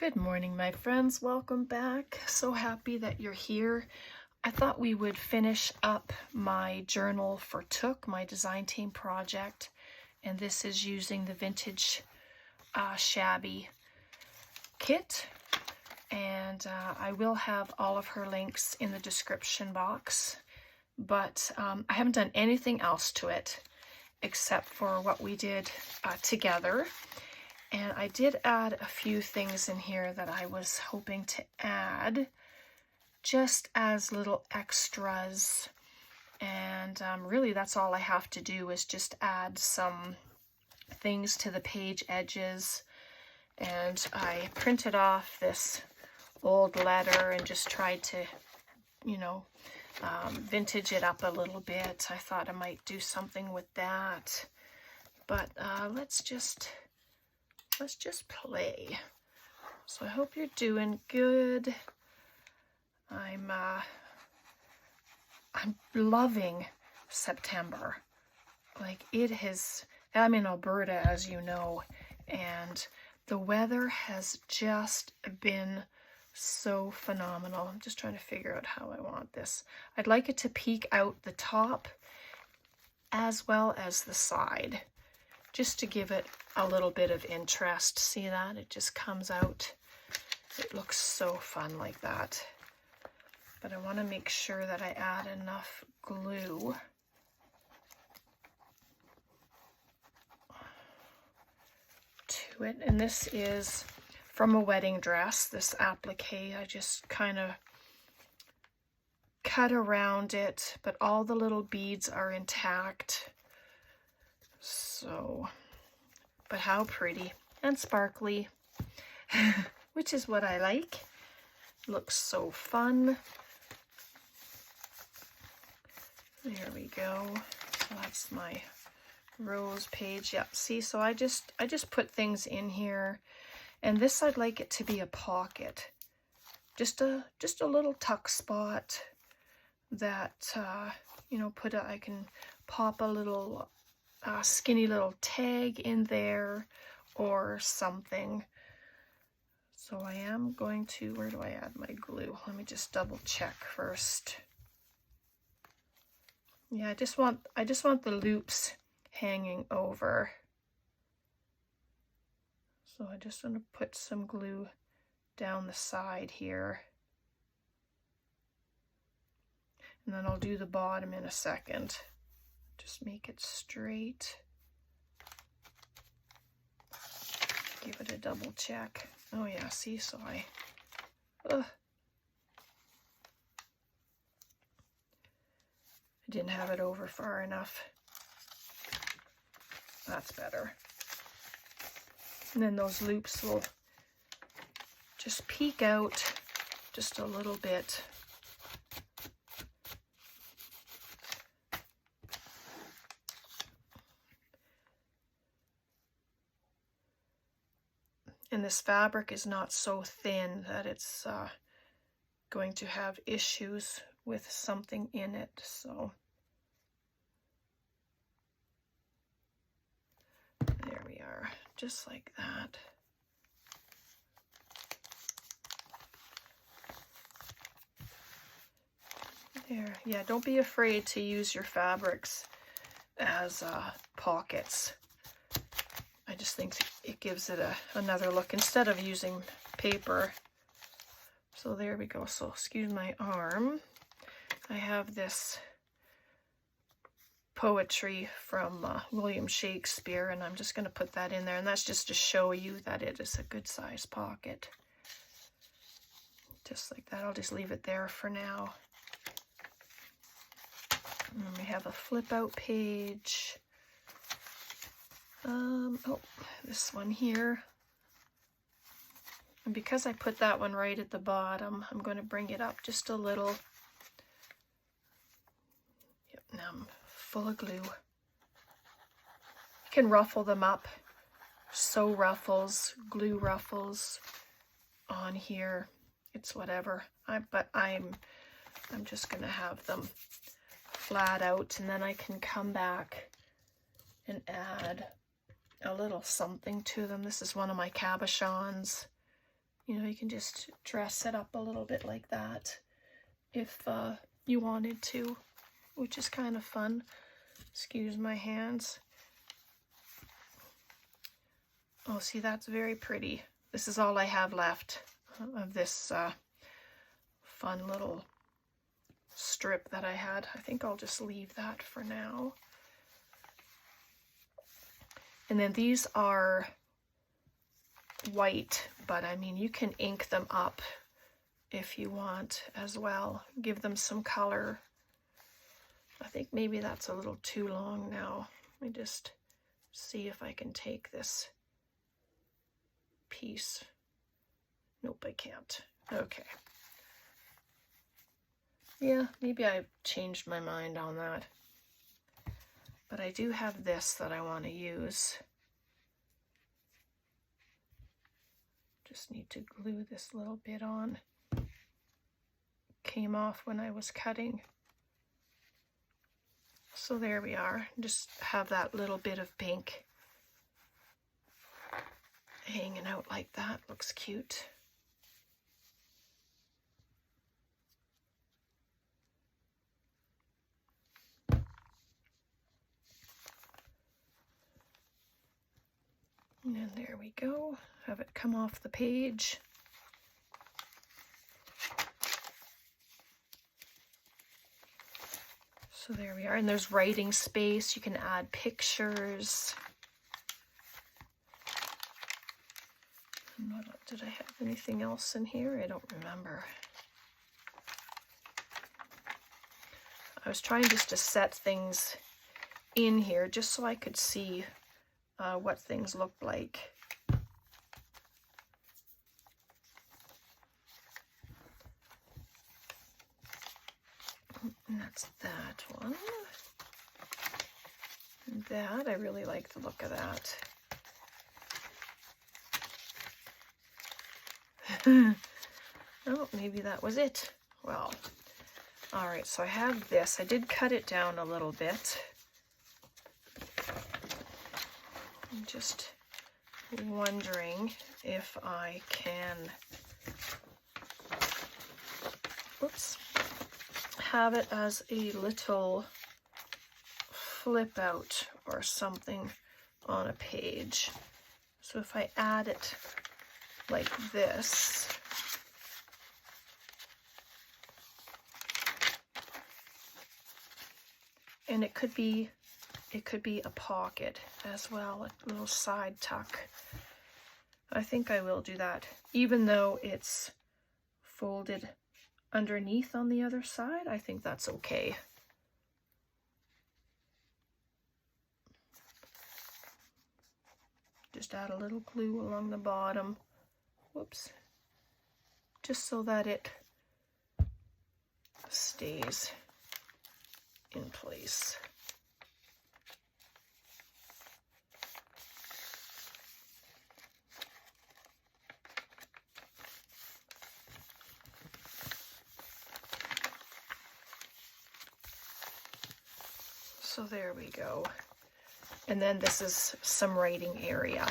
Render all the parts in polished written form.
Good morning, my friends. Welcome back. So happy that you're here. I thought we would finish up my journal for Took, my design team project. And this is using the Vintage Shabby kit. And I will have all of her links in the description box. But I haven't done anything else to it except for what we did together. And I did add a few things in here that I was hoping to add just as little extras. And really that's all I have to do is just add some things to the page edges. And I printed off this old letter and just tried to, vintage it up a little bit. I thought I might do something with that. But let's just play. So I hope you're doing good. I'm loving September. Like it has, I'm in Alberta, as you know, and the weather has just been so phenomenal. I'm just trying to figure out how I want this. I'd like it to peek out the top as well as the side, just to give it a little bit of interest. See that? It just comes out. It looks so fun like that. But I want to make sure that I add enough glue to it. And this is from a wedding dress, this applique. I just kind of cut around it, but all the little beads are intact. So, but how pretty and sparkly, which is what I like. Looks so fun. There we go. So that's my rose page. Yep. See, so I just put things in here, and this I'd like it to be a pocket, just a little tuck spot that I can pop a little skinny little tag in there or something. So I am going to, where do I add my glue? Let me just double check first. Yeah, I just want the loops hanging over. So I just want to put some glue down the side here. And then I'll do the bottom in a second. Just make it straight. Give it a double check. Oh yeah, see, so I didn't have it over far enough. That's better. And then those loops will just peek out just a little bit. And this fabric is not so thin that it's going to have issues with something in it. So there we are, just like that. There, yeah, don't be afraid to use your fabrics as pockets. I just think it gives it another look instead of using paper. So there we go. So excuse my arm. I have this poetry from William Shakespeare, and I'm just going to put that in there. And that's just to show you that it is a good size pocket. Just like that. I'll just leave it there for now. And we have a flip out page. Oh, this one here. And because I put that one right at the bottom, I'm going to bring it up just a little. Yep, now I'm full of glue. You can ruffle them up. Sew ruffles, glue ruffles on here. It's whatever. But I'm just going to have them flat out, and then I can come back and add a little something to them. This is one of my cabochons, You know, you can just dress it up a little bit like that if you wanted to, which is kind of fun. Excuse my hands. Oh, see, that's very pretty. This is all I have left of this fun little strip that I had. I think I'll just leave that for now. And then these are white, but I mean, you can ink them up if you want as well. Give them some color. I think maybe that's a little too long now. Let me just see if I can take this piece. Nope, I can't. Okay. Yeah, maybe I changed my mind on that. But I do have this that I want to use. Just need to glue this little bit on. Came off when I was cutting. So there we are. Just have that little bit of pink hanging out like that. Looks cute. And then there we go. Have it come off the page. So there we are. And there's writing space. You can add pictures. Did I have anything else in here? I don't remember. I was trying just to set things in here just so I could see what things look like. And that's that one. And that, I really like the look of that. Oh, maybe that was it. Well, all right, so I have this. I did cut it down a little bit. I'm just wondering if I can, oops, have it as a little flip out or something on a page. So if I add it like this, and it could be a pocket as well, a little side tuck. I think I will do that, even though it's folded underneath on the other side. I think that's okay. Just add a little glue along the bottom. Whoops. Just so that it stays in place. So there we go. And then this is some writing area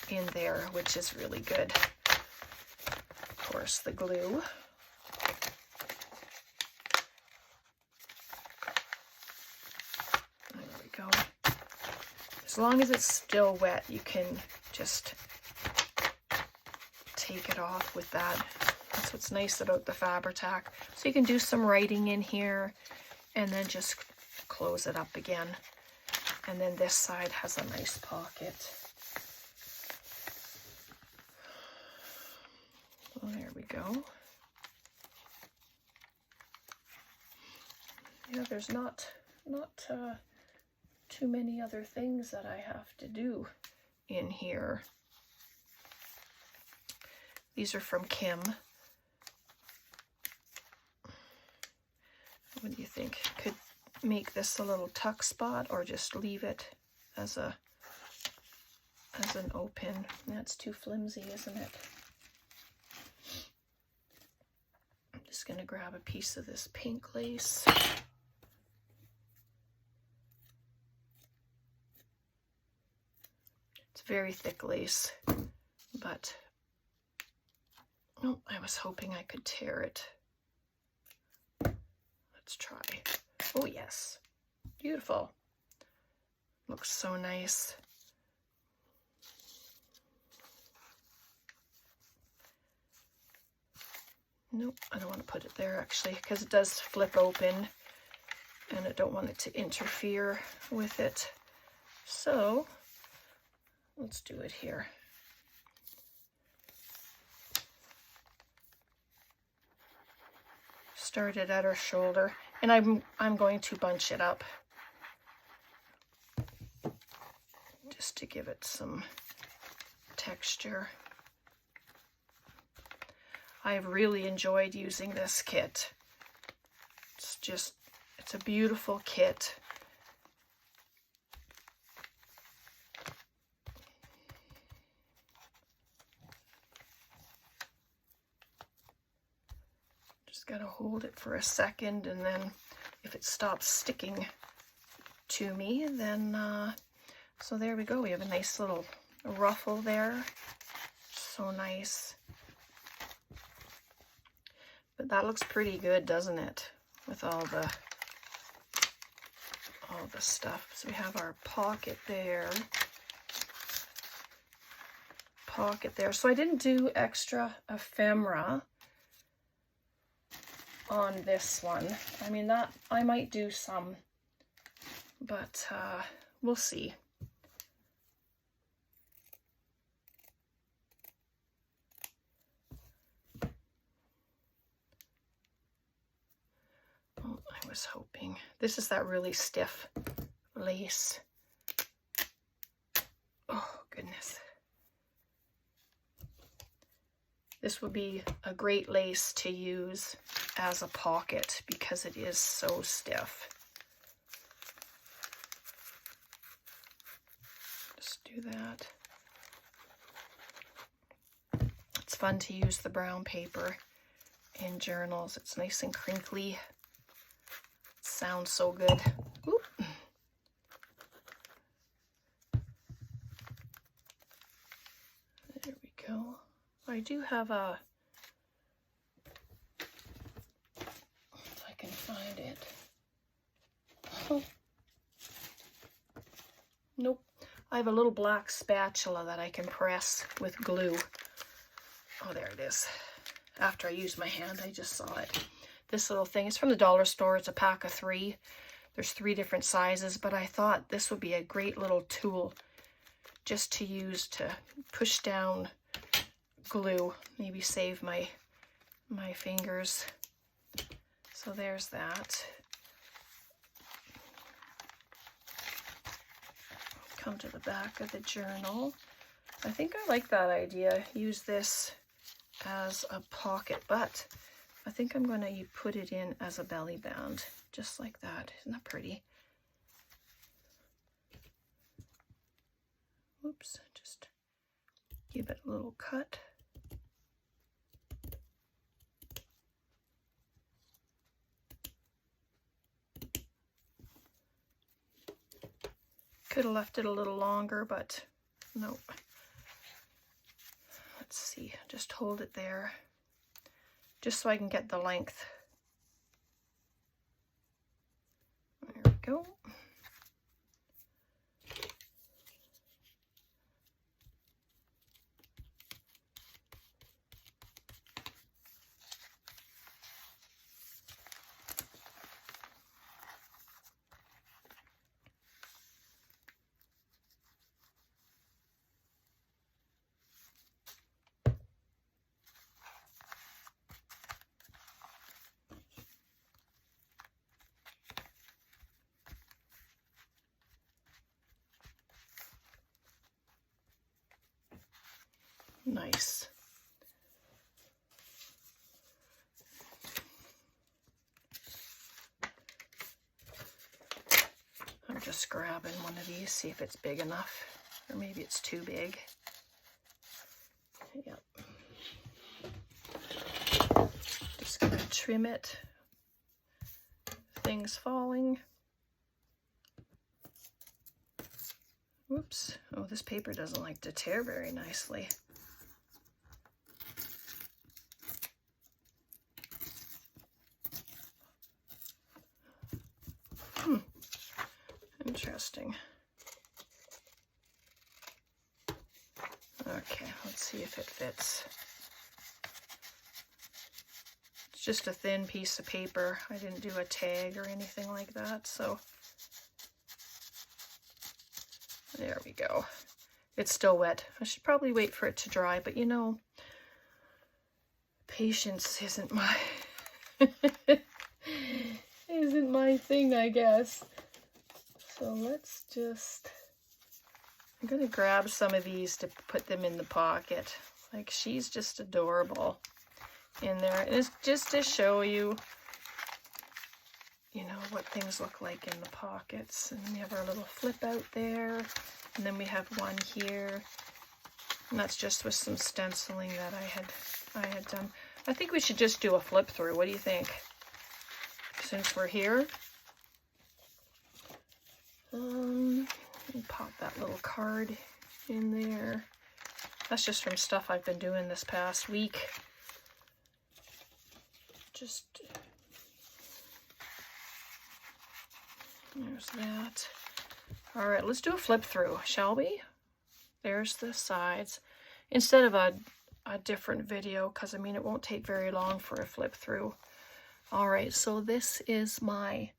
in there, which is really good. Of course, the glue. There we go. As long as it's still wet, you can just take it off with that. That's what's nice about the Fabri-Tac. So you can do some writing in here and then just close it up again. And then this side has a nice pocket. Well, there we go. Yeah, there's not too many other things that I have to do in here. These are from Kim. What do you think? Could make this a little tuck spot or just leave it as an open. That's too flimsy, isn't it? I'm just going to grab a piece of this pink lace. It's very thick lace, but Oh, I was hoping I could tear it. Let's try. Oh yes, beautiful. Looks so nice. Nope, I don't want to put it there actually, because it does flip open and I don't want it to interfere with it. So let's do it here. Start it at her shoulder, and I'm going to bunch it up just to give it some texture. I've really enjoyed using this kit. It's a beautiful kit. Just gotta hold it for a second, and then if it stops sticking to me, then so there we go. We have a nice little ruffle there. So nice. But that looks pretty good, doesn't it? With all the stuff. So we have our pocket there. So I didn't do extra ephemera on this one. I mean, that I might do some, but we'll see. Oh, I was hoping. This is that really stiff lace. Oh, goodness. This would be a great lace to use as a pocket because it is so stiff. Just do that. It's fun to use the brown paper in journals. It's nice and crinkly. It sounds so good. Oop. There we go. I do have a, if I can find it. Oh. Nope. I have a little black spatula that I can press with glue. Oh, there it is. After I used my hand, I just saw it. This little thing is from the dollar store. It's a pack of 3. There's 3 different sizes, but I thought this would be a great little tool just to use to push down glue, maybe save my fingers. So there's that. Come to the back of the journal. I think I like that idea. Use this as a pocket, but I think I'm going to put it in as a belly band, just like that. Isn't that pretty? Oops, just give it a little cut. Could have left it a little longer, but no. Let's see, just hold it there, just so I can get the length. There we go. Nice. I'm just grabbing one of these, see if it's big enough, or maybe it's too big. Yep. Just gonna trim it. Things falling. Whoops. Oh, this paper doesn't like to tear very nicely. interesting. Okay, let's see if it fits. It's just a thin piece of paper. I didn't do a tag or anything like that, so there we go. It's still wet. I should probably wait for it to dry, but you know, patience isn't my isn't my thing, I guess. So let's just, I'm gonna grab some of these to put them in the pocket. Like, she's just adorable in there. And it's just to show you, you know, what things look like in the pockets. And we have our little flip out there. And then we have one here. And that's just with some stenciling that I had done. I think we should just do a flip through. What do you think? Since we're here. Pop that little card in there. That's just from stuff I've been doing this past week. Just, there's that. All right, let's do a flip through, shall we? There's the sides. Instead of a different video, because I mean, it won't take very long for a flip through. All right, so this is my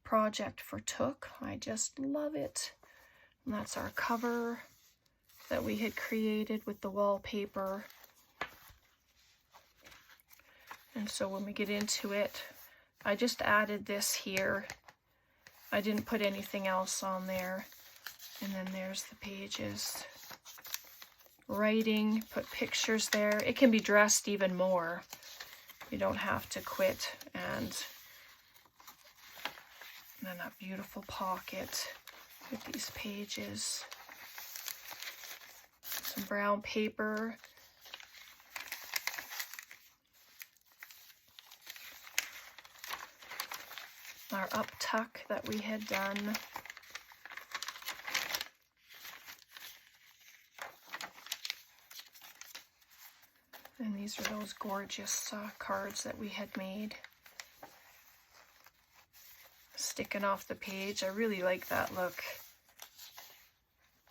project for Took. I just love it. And that's our cover that we had created with the wallpaper. And so when we get into it, I just added this here. I didn't put anything else on there. And then there's the pages. Writing, put pictures there. It can be dressed even more. You don't have to quit. And then that beautiful pocket with these pages. Some brown paper. Our up tuck that we had done. And these are those gorgeous cards that we had made. Sticking off the page. I really like that look.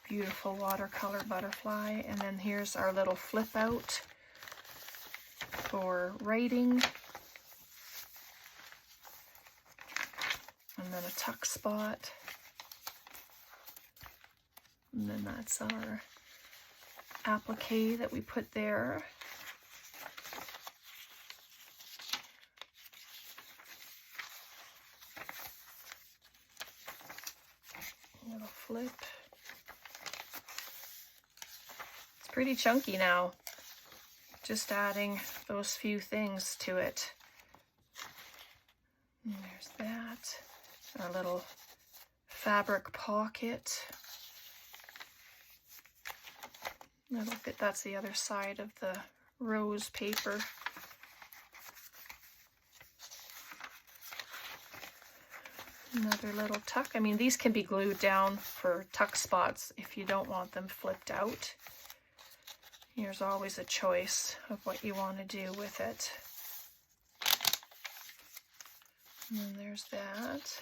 Beautiful watercolor butterfly. And then here's our little flip out for writing. And then a tuck spot. And then that's our applique that we put there. Little flip. It's pretty chunky now. Just adding those few things to it. And there's that. Our little fabric pocket. That's the other side of the rose paper. Another little tuck. I mean, these can be glued down for tuck spots if you don't want them flipped out. There's always a choice of what you want to do with it. And then there's that.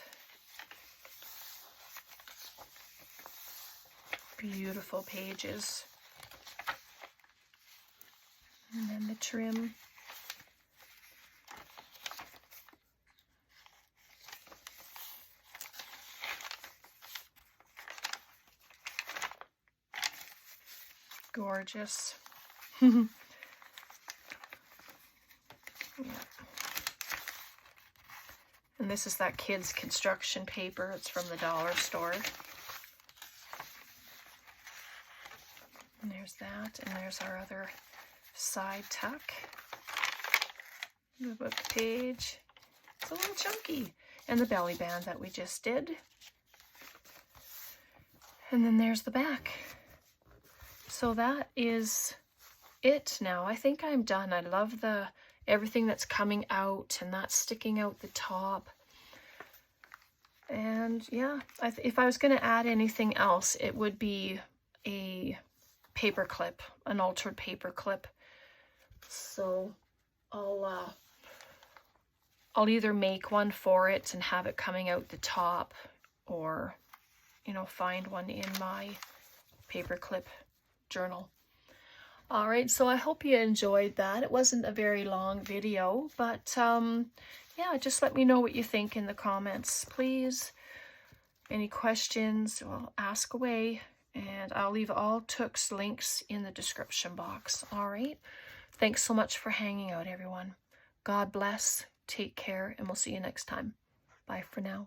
Beautiful pages. And then the trim. Gorgeous. Yeah. And this is that kids' construction paper. It's from the dollar store. And there's that. And there's our other side tuck. The book page. It's a little chunky. And the belly band that we just did. And then there's the back. So that is it now. I think I'm done. I love everything that's coming out and that's sticking out the top. And yeah, if I was going to add anything else, it would be a paper clip, an altered paper clip. So I'll either make one for it and have it coming out the top, or you know, find one in my paperclip journal. All right, so I hope you enjoyed that. It wasn't a very long video, but yeah, just let me know what you think in the comments, please. Any questions, well, ask away, and I'll leave all Took's links in the description box. All right, thanks so much for hanging out, everyone. God bless, take care, and we'll see you next time. Bye for now.